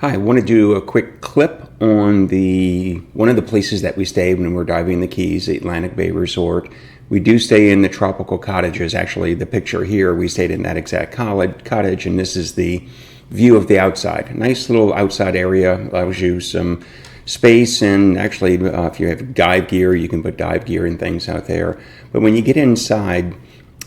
Hi, I want to do a quick clip on one of the places that we stayed when we were diving the Keys, the Atlantic Bay Resort. We do stay in the tropical cottages. Actually, the picture here, we stayed in that exact cottage, and this is the view of the outside. A nice little outside area, allows you some space, and actually, if you have dive gear, you can put dive gear and things out there. But when you get inside,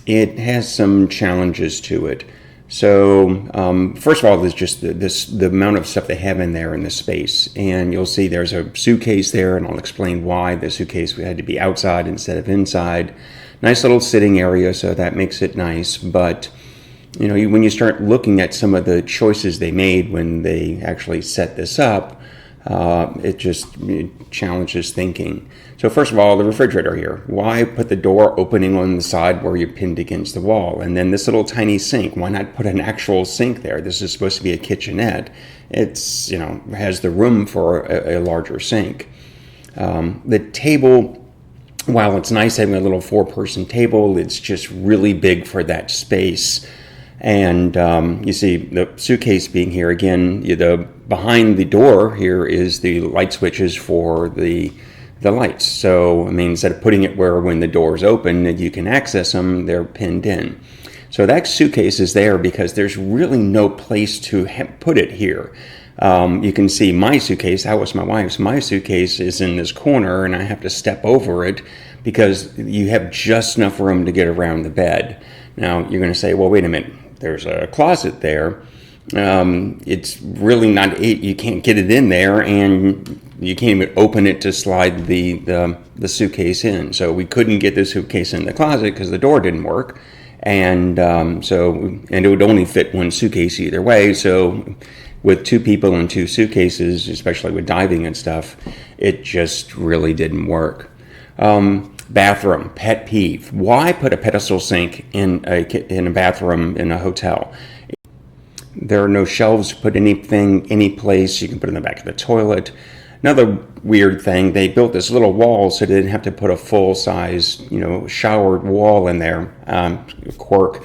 it has some challenges to it. So first of all, there's just the amount of stuff they have in there in the space, and you'll see there's a suitcase there, and I'll explain why the suitcase had to be outside instead of inside. Nice little sitting area, so that makes it nice. But when you start looking at some of the choices they made when they actually set this up, it challenges thinking. So first of all, the refrigerator here. Why put the door opening on the side where you're pinned against the wall? And then this little tiny sink. Why not put an actual sink there? This is supposed to be a kitchenette. It's, has the room for a larger sink. The table, while it's nice having a little four-person table, it's just really big for that space. And you see the suitcase being here again. Behind the door here is the light switches for the lights. So instead of putting it where when the doors open you can access them, they're pinned in. So that suitcase is there because there's really no place to put it here. You can see my suitcase. That was my wife's. My suitcase is in this corner, and I have to step over it because you have just enough room to get around the bed. Now you're going to say, well, wait a minute. There's a closet there. It's really not, you can't get it in there, and you can't even open it to slide the suitcase in. So we couldn't get the suitcase in the closet because the door didn't work. And it would only fit one suitcase either way. So with two people and two suitcases, especially with diving and stuff, it just really didn't work. Bathroom, pet peeve. Why put a pedestal sink in a bathroom in a hotel? There are no shelves to put anything any place. You can put it in the back of the toilet. Another weird thing, they built this little wall so they didn't have to put a full-size, showered wall in there. Quirk.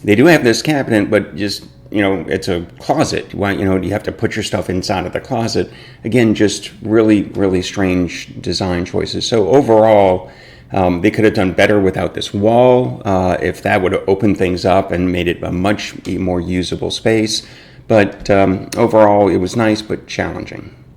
They do have this cabinet, but just it's a closet. You have to put your stuff inside of the closet. Again, just really, really strange design choices. So overall, they could have done better without this wall, if that would have opened things up and made it a much more usable space. But overall, it was nice but challenging.